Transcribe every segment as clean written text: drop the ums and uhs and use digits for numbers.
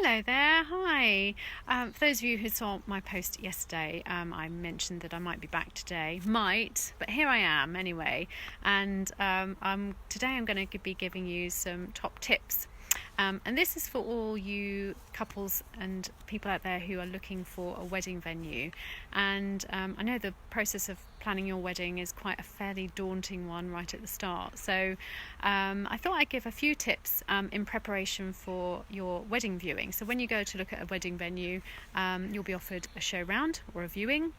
Hello there, hi. For those of you who saw my post yesterday, I mentioned that I might be back today. But here I am anyway. And today I'm going to be giving you some top tips. And this is for all you couples and people out there who are looking for a wedding venue. And I know the process of planning your wedding is quite a fairly daunting one right at the start. So I thought I'd give a few tips in preparation for your wedding viewing. So when you go to look at a wedding venue, you'll be offered a show round or a viewing.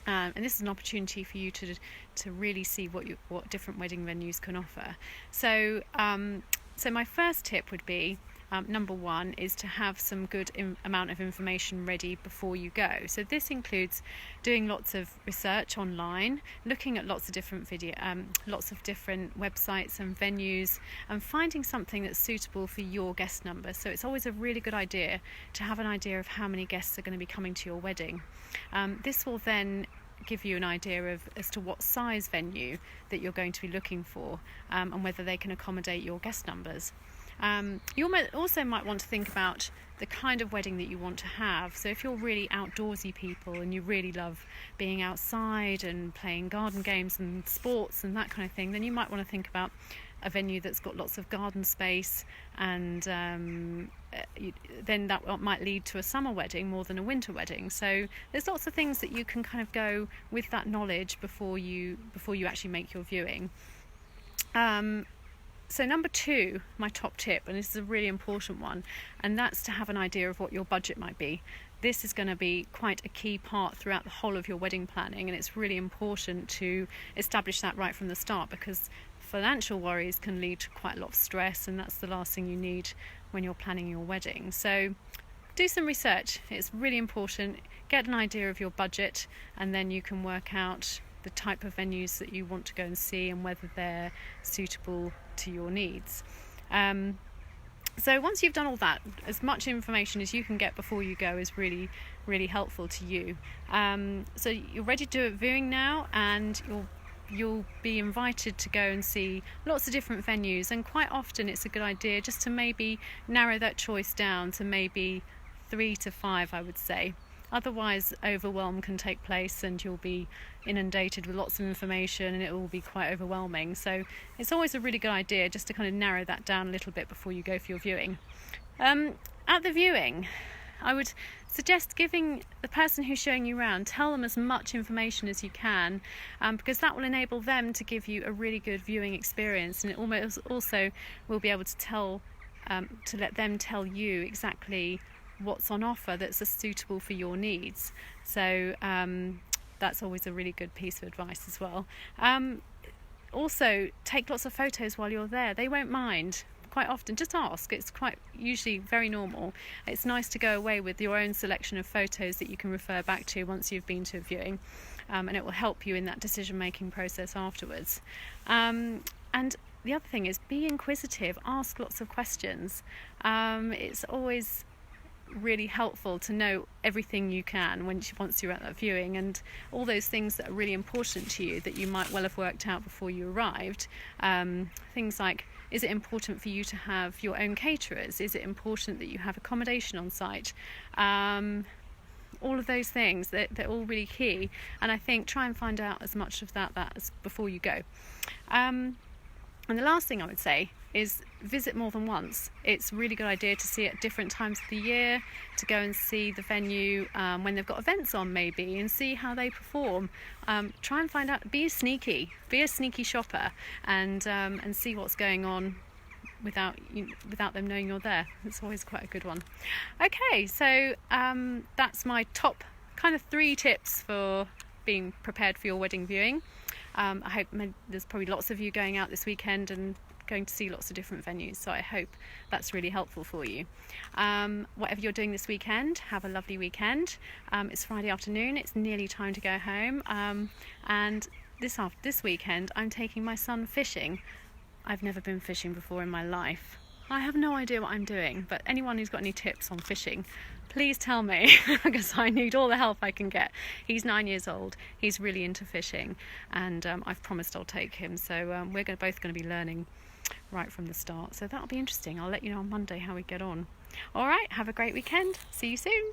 And this is an opportunity for you to really see what different wedding venues can offer. So my first tip would be, number one, is to have some good amount of information ready before you go. So this includes doing lots of research online, looking at lots of different lots of different websites and venues, and finding something that's suitable for your guest number. So it's always a really good idea to have an idea of how many guests are going to be coming to your wedding. This will then give you an idea as to what size venue that you're going to be looking for, and whether they can accommodate your guest numbers. You also might want to think about the kind of wedding that you want to have. So if you're really outdoorsy people and you really love being outside and playing garden games and sports and that kind of thing, then you might want to think about a venue that's got lots of garden space, and then that might lead to a summer wedding more than a winter wedding. So there's lots of things that you can kind of go with that knowledge before you actually make your viewing. So number two, my top tip, and this is a really important one, and that's to have an idea of what your budget might be. This is going to be quite a key part throughout the whole of your wedding planning, and it's really important to establish that right from the start, because financial worries can lead to quite a lot of stress, and that's the last thing you need when you're planning your wedding. So do some research. It's really important. Get an idea of your budget, and then you can work out the type of venues that you want to go and see and whether they're suitable to your needs. So once you've done all that, as much information as you can get before you go is really, really helpful to you. So you're ready to do a viewing now, and you'll be invited to go and see lots of different venues, and quite often it's a good idea just to maybe narrow that choice down to maybe 3 to 5, I would say. Otherwise, overwhelm can take place and you'll be inundated with lots of information and it will be quite overwhelming. So it's always a really good idea just to kind of narrow that down a little bit before you go for your viewing. At the viewing, I would suggest giving the person who's showing you around, tell them as much information as you can, because that will enable them to give you a really good viewing experience, and it almost also will be able to let them tell you exactly what's on offer that's suitable for your needs. So that's always a really good piece of advice as well. Also, take lots of photos while you're there. They won't mind. Quite often, just ask. It's quite usually very normal. It's nice to go away with your own selection of photos that you can refer back to once you've been to a viewing, and it will help you in that decision-making process afterwards. And the other thing is, be inquisitive. Ask lots of questions. It's always really helpful to know everything you can once you're at that viewing, and all those things that are really important to you that you might well have worked out before you arrived. Things like, is it important for you to have your own caterers? Is it important that you have accommodation on site? All of those things, they're all really key, and I think try and find out as much of that as before you go. And the last thing I would say is visit more than once. It's a really good idea to see it at different times of the year, to go and see the venue when they've got events on maybe, and see how they perform. Try and find out, be a sneaky shopper, and see what's going on without them knowing you're there. It's always quite a good one. Okay, so that's my top kind of 3 tips for being prepared for your wedding viewing. I hope there's probably lots of you going out this weekend and going to see lots of different venues, so I hope that's really helpful for you. Whatever you're doing this weekend, have a lovely weekend. It's Friday afternoon, it's nearly time to go home, and this weekend I'm taking my son fishing. I've never been fishing before in my life. I have no idea what I'm doing, but anyone who's got any tips on fishing, please tell me, because I need all the help I can get. He's 9 years old, he's really into fishing, and I've promised I'll take him, so we're both going to be learning right from the start, so that'll be interesting. I'll let you know on Monday how we get on. All right, have a great weekend. See you soon.